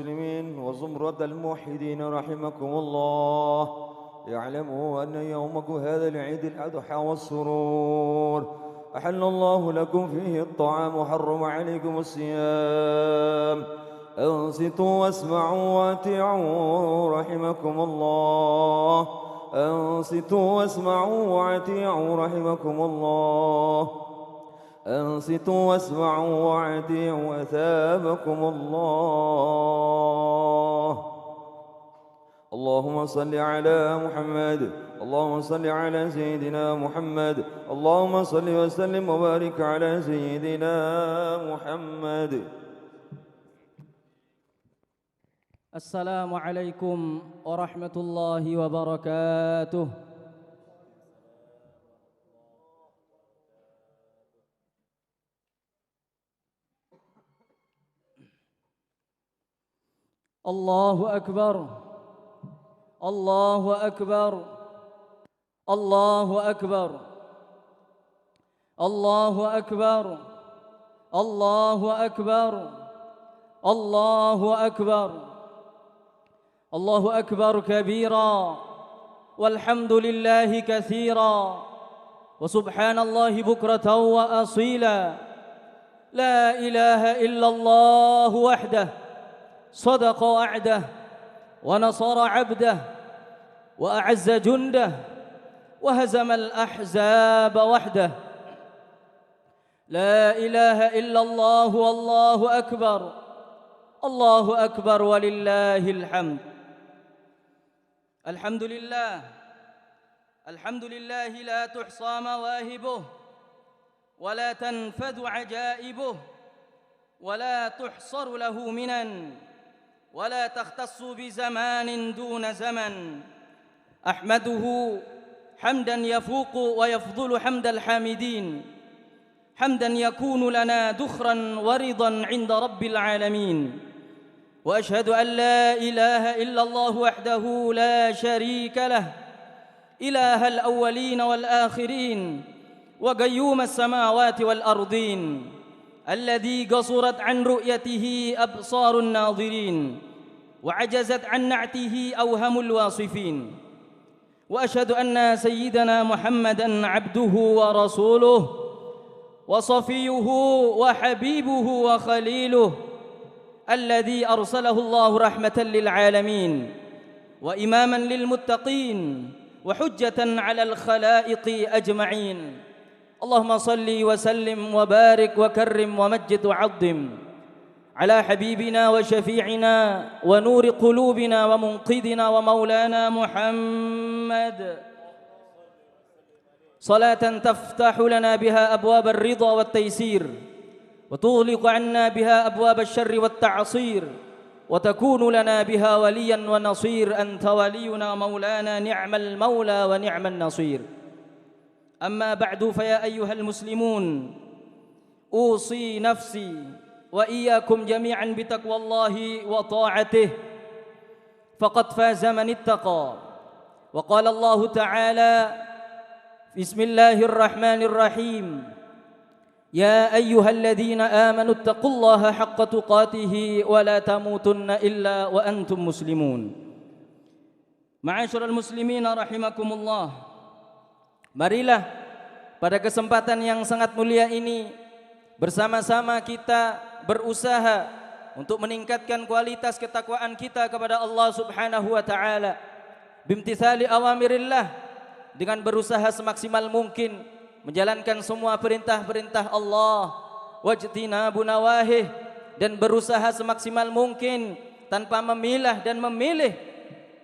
المسلمين وزمرة الموحدين رحمكم الله، اعلموا أن يومكم هذا العيد الأضحى والسرور أحل الله لكم فيه الطعام وحرم عليكم الصيام. أنصتوا واسمعوا وأطيعوا رحمكم الله. أنصتوا واسمعوا وأطيعوا رحمكم الله. أنصتوا واسمعوا وأطيعوا أثابكم الله. اللهم صل على محمد. اللهم صل على سيدنا محمد. اللهم صل وسلم وبارك على سيدنا محمد. السلام عليكم ورحمة الله وبركاته. الله أكبر الله أكبر الله أكبر الله أكبر الله أكبر الله أكبر الله أكبر كبيرا والحمد لله كثيرا وسبحان الله بكرة وأصيلا. لا إله إلا الله وحده صدق وعده ونصر عبده وأعز جنده وهزم الأحزاب وحده. لا إله إلا الله والله أكبر. الله أكبر ولله الحمد. الحمد لله الحمد لله لا تحصى مواهبه ولا تنفد عجائبه ولا تحصر له منن ولا تختص بزمان دون زمن. أحمده حمدا يفوق ويفضل حمد الحامدين، حمدا يكون لنا دخرا ورضا عند رب العالمين. وأشهد أن لا إله إلا الله وحده لا شريك له، إله الأولين والآخرين وقيوم السماوات والأرضين، الذي قصرت عن رؤيته أبصار الناظرين وعجزت عن نعته أوهم الواصفين. وأشهد أن سيدنا محمدًا عبده ورسوله وصفيه وحبيبه وخليله، الذي أرسله الله رحمة للعالمين وإمامًا للمتقين وحجة على الخلائق أجمعين. اللهم صل وسلم وبارك وكرم ومجد وعظم على حبيبنا وشفيعنا ونور قلوبنا ومنقذنا ومولانا محمد، صلاة تفتح لنا بها أبواب الرضا والتيسير وتغلق عنا بها أبواب الشر والتعصير وتكون لنا بها وليا ونصير. أنت ولينا مولانا، نعم المولى ونعم النصير. أما بعد، فيا أيها المسلمون، أوصي نفسي وإياكم جميعا بتقوى الله وطاعته، فقد فاز من اتقى. وقال الله تعالى: بسم الله الرحمن الرحيم: يا أيها الذين آمنوا اتقوا الله حق تقاته ولا تموتن إلا وأنتم مسلمون. Ma'asyiral muslimin rahimakumullah, marilah pada kesempatan yang sangat mulia ini bersama-sama kita berusaha untuk meningkatkan kualitas ketakwaan kita kepada Allah Subhanahu wa taala bimtithali awamirillah, dengan berusaha semaksimal mungkin menjalankan semua perintah-perintah Allah, wajtinabu nawahih, dan berusaha semaksimal mungkin tanpa memilah dan memilih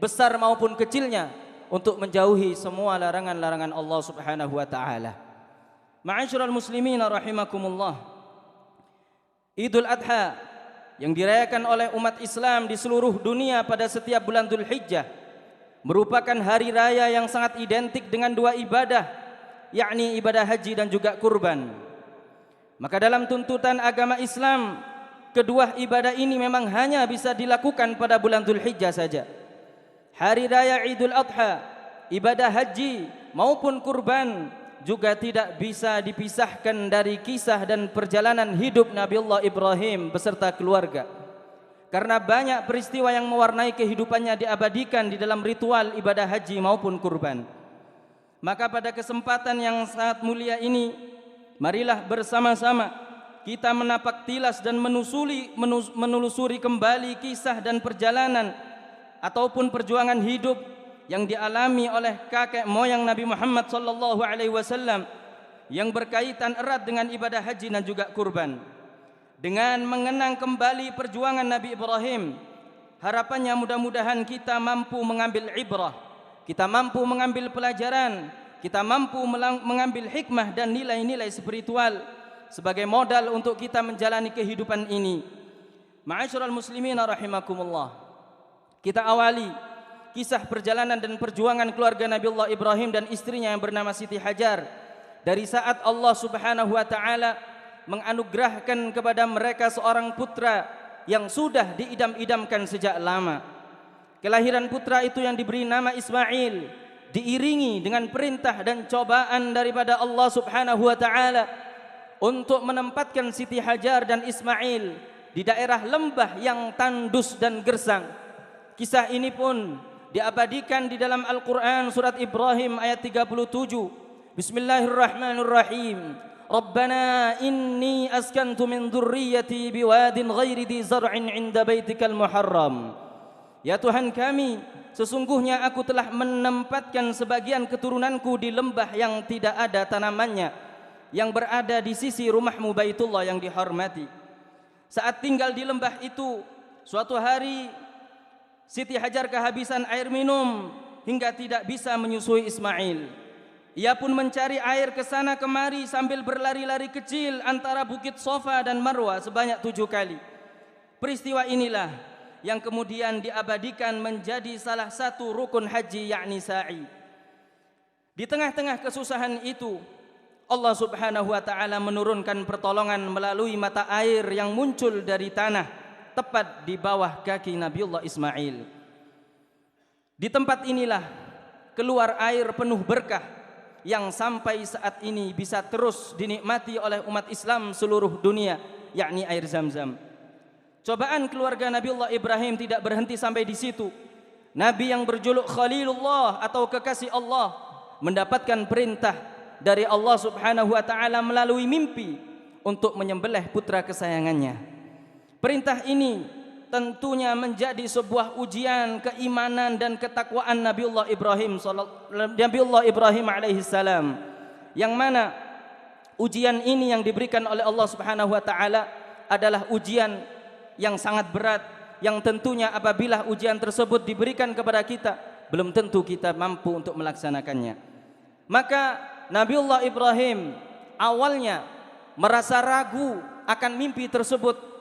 besar maupun kecilnya untuk menjauhi semua larangan-larangan Allah Subhanahu wa taala. Ma'asyiral muslimin rahimakumullah, Idul Adha yang dirayakan oleh umat Islam di seluruh dunia pada setiap bulan Dzulhijjah merupakan hari raya yang sangat identik dengan dua ibadah, yakni ibadah haji dan juga kurban. Maka dalam tuntutan agama Islam, kedua ibadah ini memang hanya bisa dilakukan pada bulan Dzulhijjah saja. Hari raya Idul Adha, ibadah haji maupun kurban juga tidak bisa dipisahkan dari kisah dan perjalanan hidup Nabiullah Ibrahim beserta keluarga. karena banyak peristiwa yang mewarnai kehidupannya diabadikan di dalam ritual ibadah haji maupun kurban. Maka pada kesempatan yang sangat mulia ini, marilah bersama-sama kita menapak tilas dan menelusuri kembali kisah dan perjalanan ataupun perjuangan hidup yang dialami oleh kakek moyang Nabi Muhammad sallallahu alaihi wasallam yang berkaitan erat dengan ibadah haji dan juga kurban. Dengan mengenang kembali perjuangan Nabi Ibrahim, harapannya mudah-mudahan kita mampu mengambil ibrah, kita mampu mengambil pelajaran, kita mampu mengambil hikmah dan nilai-nilai spiritual sebagai modal untuk kita menjalani kehidupan ini. Ma'asyiral muslimin rahimakumullah. Kita awali kisah perjalanan dan perjuangan keluarga Nabiullah Ibrahim dan istrinya yang bernama Siti Hajar dari saat Allah Subhanahu wa taala menganugerahkan kepada mereka seorang putra yang sudah diidam-idamkan sejak lama. Kelahiran putra itu yang diberi nama Ismail diiringi dengan perintah dan cobaan daripada Allah Subhanahu wa taala untuk menempatkan Siti Hajar dan Ismail di daerah lembah yang tandus dan gersang. Kisah ini pun diabadikan di dalam Al-Quran surat Ibrahim ayat 37. Bismillahirrahmanirrahim. Rabbana inni askantu min dhurriyyati biwadin ghairi dhi zar'in 'inda baitikal muharram. Ya Tuhan kami, sesungguhnya aku telah menempatkan sebagian keturunanku di lembah yang tidak ada tanamannya, yang berada di sisi rumahmu Baitullah yang dihormati. Saat tinggal di lembah itu, suatu hari Siti Hajar kehabisan air minum hingga tidak bisa menyusui Ismail. Ia pun mencari air ke sana kemari sambil berlari-lari kecil antara Bukit Sofa dan Marwa sebanyak 7 kali. Peristiwa inilah yang kemudian diabadikan menjadi salah satu rukun haji, yakni sa'i. Di tengah-tengah kesusahan itu, Allah Subhanahu wa taala menurunkan pertolongan melalui mata air yang muncul dari tanah tepat di bawah kaki Nabiullah Ismail. Di tempat inilah keluar air penuh berkah yang sampai saat ini bisa terus dinikmati oleh umat Islam seluruh dunia, yakni air Zam-Zam. Cobaan keluarga Nabiullah Ibrahim tidak berhenti sampai di situ. Nabi yang berjuluk Khalilullah atau kekasih Allah mendapatkan perintah dari Allah Subhanahu wa taala melalui mimpi untuk menyembelih putra kesayangannya. Perintah ini tentunya menjadi sebuah ujian keimanan dan ketakwaan Nabiullah Ibrahim alaihissalam, yang mana ujian ini yang diberikan oleh Allah Subhanahu wa taala adalah ujian yang sangat berat, yang tentunya apabila ujian tersebut diberikan kepada kita, belum tentu kita mampu untuk melaksanakannya. Maka Nabiullah Ibrahim awalnya merasa ragu akan mimpi tersebut.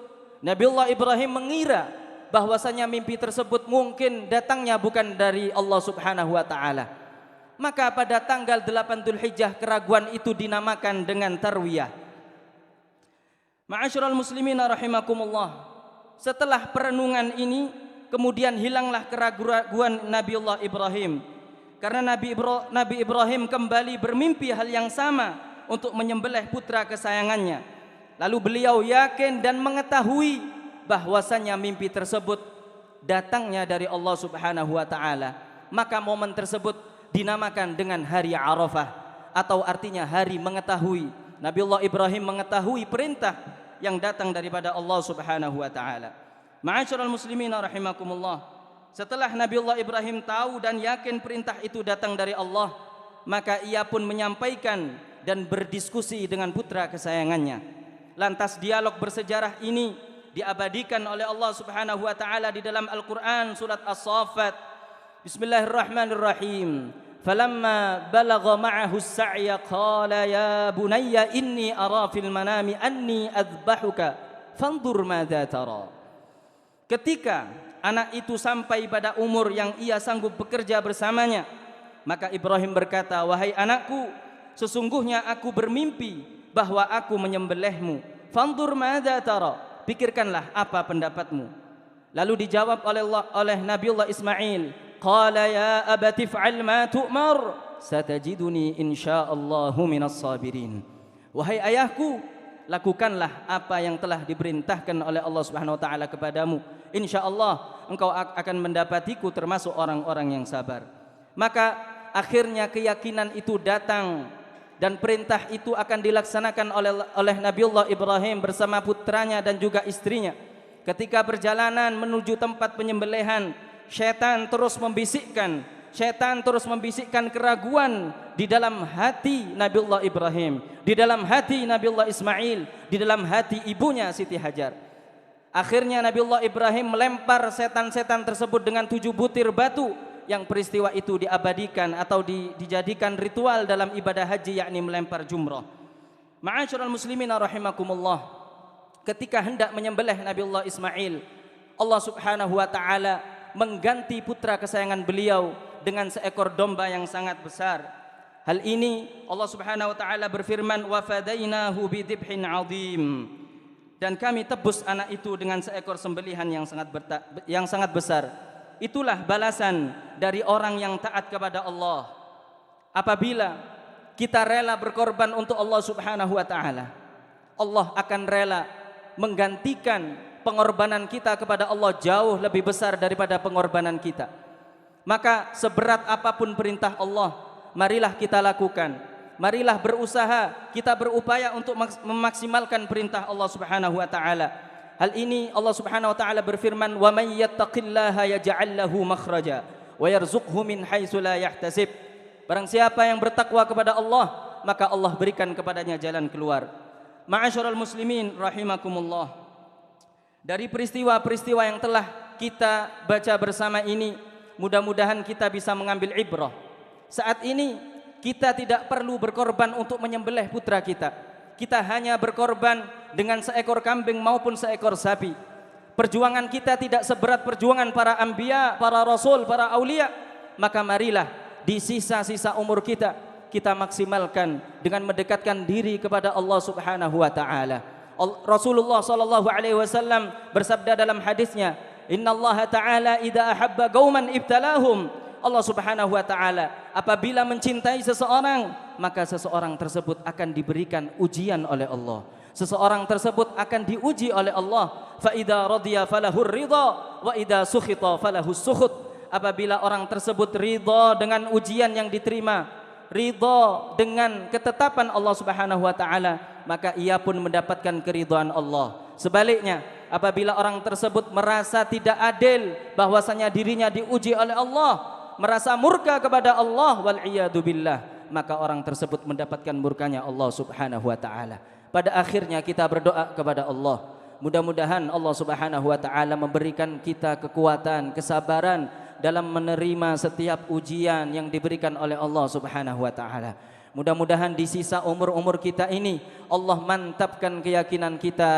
Nabiullah Ibrahim mengira bahwasanya mimpi tersebut mungkin datangnya bukan dari Allah Subhanahu wa taala. Maka pada tanggal 8 Dzulhijjah keraguan itu dinamakan dengan tarwiyah. Ma'asyiral muslimin rahimakumullah. Setelah perenungan ini kemudian hilanglah keraguan Nabiullah Ibrahim, karena Nabi Ibrahim kembali bermimpi hal yang sama untuk menyembelih putra kesayangannya. Lalu beliau yakin dan mengetahui bahwasanya mimpi tersebut datangnya dari Allah Subhanahu wa taala. Maka momen tersebut dinamakan dengan hari Arafah, atau artinya hari mengetahui. Nabiullah Ibrahim mengetahui perintah yang datang daripada Allah Subhanahu wa taala. Ma'asyiral muslimin rahimakumullah. Setelah Nabiullah Ibrahim tahu dan yakin perintah itu datang dari Allah, maka ia pun menyampaikan dan berdiskusi dengan putra kesayangannya. Lantas dialog bersejarah ini diabadikan oleh Allah Subhanahu wa taala di dalam Al-Qur'an surat As-Saffat. Bismillahirrahmanirrahim. Falamma balagha ma'ahu as-sa'ya qala ya bunayya inni ara fil manami anni adbahuka fanzur madza tara. Ketika anak itu sampai pada umur yang ia sanggup bekerja bersamanya, maka Ibrahim berkata, "Wahai anakku, sesungguhnya aku bermimpi bahwa aku menyembelihmu. Fanzur madza tara, pikirkanlah apa pendapatmu." Lalu dijawab oleh Nabiullah Ismail, qala ya abati fa'al ma tu'mar satajiduni insyaallahu minas sabirin. Wahai ayahku, lakukanlah apa yang telah diperintahkan oleh Allah Subhanahu wa taala kepadamu. Insyaallah engkau akan mendapatiku termasuk orang-orang yang sabar. Maka akhirnya keyakinan itu datang dan perintah itu akan dilaksanakan oleh Nabiullah Ibrahim bersama putranya dan juga istrinya. Ketika perjalanan menuju tempat penyembelihan, syaitan terus membisikkan keraguan di dalam hati Nabiullah Ibrahim, di dalam hati Nabiullah Ismail, di dalam hati ibunya Siti Hajar. Akhirnya Nabiullah Ibrahim melempar setan-setan tersebut dengan 7 butir batu, yang peristiwa itu diabadikan atau dijadikan ritual dalam ibadah haji, yakni melempar jumrah. Ma'asyiral muslimin rahimakumullah. Ketika hendak menyembelih Nabiullah Ismail, Allah Subhanahu wa taala mengganti putra kesayangan beliau dengan seekor domba yang sangat besar. Hal ini Allah Subhanahu wa taala berfirman, "Wa fadainahu bidhibhin 'adzim." Dan kami tebus anak itu dengan seekor sembelihan yang sangat besar. Itulah balasan dari orang yang taat kepada Allah. Apabila kita rela berkorban untuk Allah Subhanahu wa taala, Allah akan rela menggantikan pengorbanan kita kepada Allah jauh lebih besar daripada pengorbanan kita. Maka seberat apapun perintah Allah, marilah kita lakukan. Marilah berusaha, kita berupaya untuk memaksimalkan perintah Allah Subhanahu wa taala. Hal ini Allah Subhanahu wa taala berfirman, "Wa may yattaqillaha yaj'al lahu makhraja wa yarzuqhu min haitsu la yahtasib." Barang siapa yang bertakwa kepada Allah, maka Allah berikan kepadanya jalan keluar. Ma'asyiral muslimin rahimakumullah. Dari peristiwa-peristiwa yang telah kita baca bersama ini, mudah-mudahan kita bisa mengambil ibrah. Saat ini kita tidak perlu berkorban untuk menyembelih putra kita. Kita hanya berkorban dengan seekor kambing maupun seekor sapi. Perjuangan kita tidak seberat perjuangan para anbiya, para rasul, para aulia. Maka marilah di sisa-sisa umur kita maksimalkan dengan mendekatkan diri kepada Allah Subhanahu wa taala. Rasulullah sallallahu alaihi wasallam bersabda dalam hadisnya, "Innallaha ta'ala idza ahabba qauman ibtalahum." Allah Subhanahu wa taala apabila mencintai seseorang, maka seseorang tersebut akan diberikan ujian oleh Allah. Seseorang tersebut akan diuji oleh Allah. Fa idza radiya falahur ridha wa idza sukhita falahus sukhut. Apabila orang tersebut ridha dengan ujian yang diterima, ridha dengan ketetapan Allah Subhanahu wa taala, maka ia pun mendapatkan keridhaan Allah. Sebaliknya, apabila orang tersebut merasa tidak adil bahwasanya dirinya diuji oleh Allah, merasa murka kepada Allah, wal iyadu billah, maka orang tersebut mendapatkan murkanya Allah Subhanahu wa taala. Pada akhirnya kita berdoa kepada Allah, mudah-mudahan Allah Subhanahu wa taala memberikan kita kekuatan, kesabaran dalam menerima setiap ujian yang diberikan oleh Allah Subhanahu wa taala. Mudah-mudahan di sisa umur-umur kita ini Allah mantapkan keyakinan kita,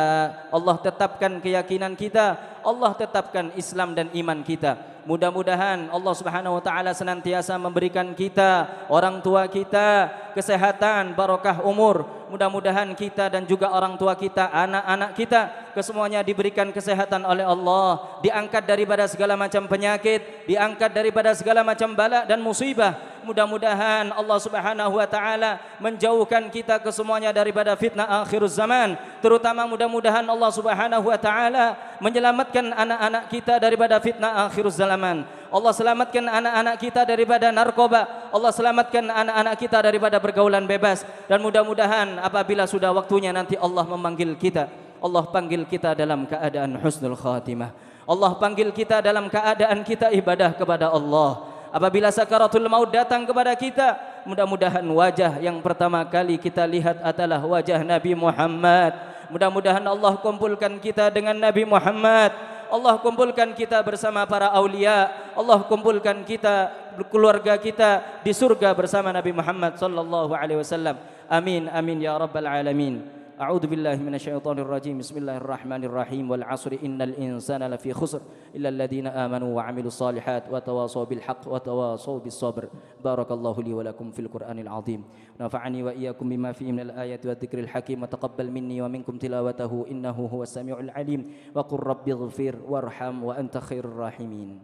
Allah tetapkan keyakinan kita, Allah tetapkan Islam dan iman kita. Mudah-mudahan Allah Subhanahu wa taala senantiasa memberikan kita, orang tua kita kesehatan, barokah umur. Mudah-mudahan kita dan juga orang tua kita, anak-anak kita, kesemuanya diberikan kesehatan oleh Allah, diangkat daripada segala macam penyakit, diangkat daripada segala macam bala dan musibah. Mudah-mudahan Allah Subhanahu wa taala menjauhkan kita kesemuanya daripada fitnah akhir zaman. Terutama mudah-mudahan Allah Subhanahu wa taala menyelamatkan anak-anak kita daripada fitnah akhir zaman. Allah selamatkan anak-anak kita daripada narkoba. Allah selamatkan anak-anak kita daripada pergaulan bebas. Dan mudah-mudahan apabila sudah waktunya nanti Allah memanggil kita, Allah panggil kita dalam keadaan husnul khatimah. Allah panggil kita dalam keadaan kita ibadah kepada Allah. Apabila sakaratul maut datang kepada kita, mudah-mudahan wajah yang pertama kali kita lihat adalah wajah Nabi Muhammad. Mudah-mudahan Allah kumpulkan kita dengan Nabi Muhammad. Allah kumpulkan kita bersama para aulia. Allah kumpulkan kita, keluarga kita di surga bersama Nabi Muhammad sallallahu alaihi wasallam. Amin amin ya rabbal alamin. A'udzu billahi minasyaitonir rajim. Bismillahirrahmanirrahim. Wal 'asri innal insana lafi khusr illa alladziina aamanu wa 'amilus shalihat wa tawashaw bil haqq wa tawashaw bis sabr. Barakallahu li wa lakum fil Qur'anil 'azim. Nafa'ani wa iyyakum bima fihi minal ayati wadh-dhikril hakim wa taqabbal minni wa minkum tilawatahu innahu huwas samiul 'alim. Wa qur rabbighfir warham wa anta khairur rahimin.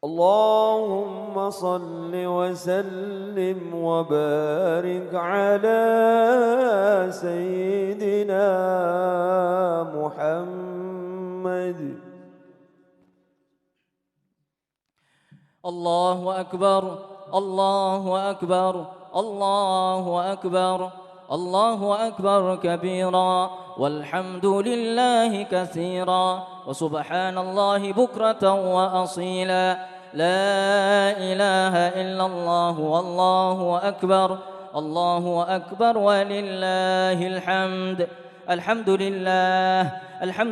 اللهم صل وسلم وبارك على سيدنا محمد. الله أكبر الله أكبر الله أكبر الله أكبر كبيرا والحمد لله كثيرا وسبحان الله بكرة وأصيلا لا إله إلا الله والله أكبر الله أكبر ولله الحمد. الحمد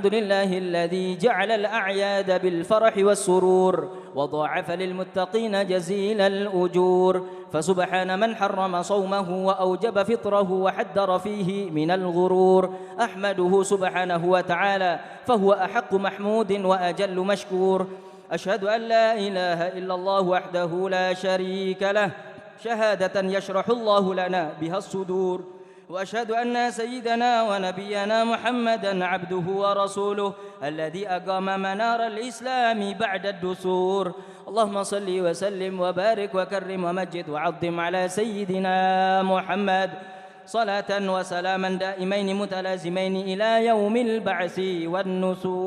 لله الذي جعل الأعياد بالفرح والسرور وضاعف للمتقين جزيل الأجور. فسبحان من حرم صومه وأوجب فطره وحذر فيه من الغرور. أحمده سبحانه وتعالى فهو أحق محمود وأجل مشكور. أشهد أن لا إله إلا الله وحده لا شريك له شهادة يشرح الله لنا بها الصدور. وأشهد أن سيدنا ونبينا محمدًا عبده ورسوله الذي أقام منار الإسلام بعد الدثور. اللهم صل وسلم وبارك وكرم ومجد وعظم على سيدنا محمد صلاة وسلاما دائمين متلازمين إلى يوم البعث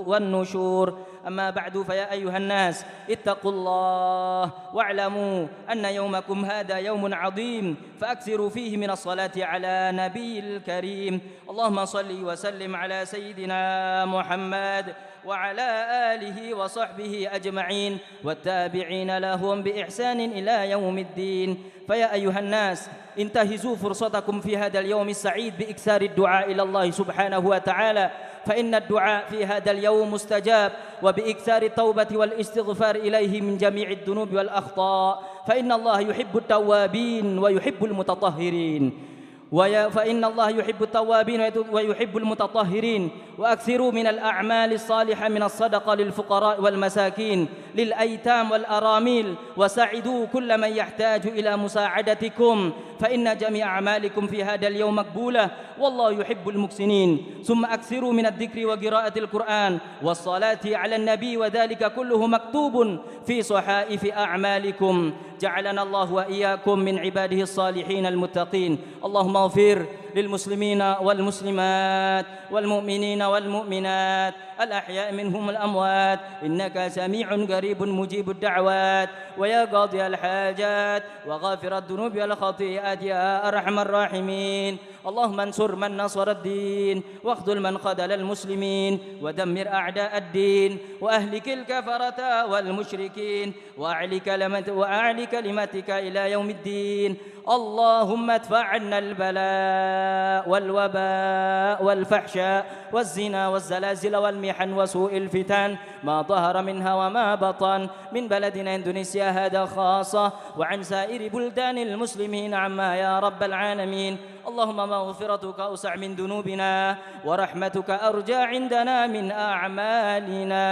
والنشور. أما بعد فيا أيها الناس اتقوا الله واعلموا أن يومكم هذا يوم عظيم فأكثروا فيه من الصلاة على نبي الكريم. اللهم صل وسلم على سيدنا محمد وعلى آله وصحبه أجمعين والتابعين لهم بإحسان إلى يوم الدين. فيا أيها الناس انتهزوا فرصتكم في هذا اليوم السعيد بإكثار الدعاء إلى الله سبحانه وتعالى فإن الدعاء في هذا اليوم مستجاب وبإكثار التوبة والاستغفار إليه من جميع الذنوب والأخطاء فإن الله يحب التوابين ويحب المتطهرين فإن الله يحب التوابين ويحب المتطهرين. وأكثروا من الأعمال الصالحة من الصدقة للفقراء والمساكين للأيتام والأرامل وساعدوا كل من يحتاج إلى مساعدتكم فإن جميع أعمالكم في هذا اليوم مقبولة والله يحب المحسنين. ثم أكثروا من الذكر وقراءة القرآن والصلاة على النبي وذلك كله مكتوب في صحائف أعمالكم. جعلنا الله وإياكم من عباده الصالحين المتقين. اللهم اغفر للمسلمين والمسلمات والمؤمنين والمؤمنات الأحياء منهم الأموات إنك سميع قريب مجيب الدعوات ويا قاضي الحاجات وغافر الذنوب والخطيئات يا أرحم الراحمين. اللهم انصر من نصر الدين واخذل من خذل المسلمين ودمر أعداء الدين وأهلك الكفرة والمشركين وأعلي كلمتك إلى يوم الدين. اللهم ادفع عنا البلاء والوباء والفحشاء والزنا والزلازل والمحن وسوء الفتن ما ظهر منها وما بطن من بلدنا إندونيسيا هذا خاصة وعن سائر بلدان المسلمين عما يا رب العالمين. اللهم مغفرتك أوسع من ذنوبنا ورحمتك أرجى عندنا من أعمالنا.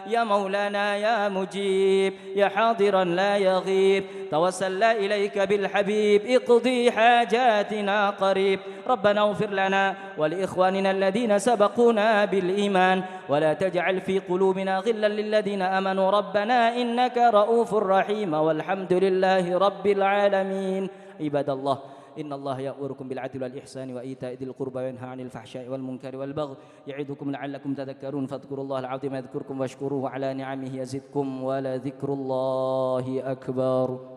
يا مولانا يا مجيب يا حاضرا لا يغيب توسلنا إليك بالحبيب اقضي حاجاتنا قريب. ربنا اغفر لنا ولإخواننا الذين سبقونا بالإيمان ولا تجعل في قلوبنا غلا للذين آمنوا ربنا إنك رؤوف رحيم والحمد لله رب العالمين. عباد الله إن الله يأمركم بالعدل والإحسان وإيتاء ذي القربى وينهى عن الفحشاء والمنكر والبغي يعظكم لعلكم تذكرون فاذكروا الله العظيم يذكركم واشكروه على نعمه يزدكم ولذكر الله أكبر.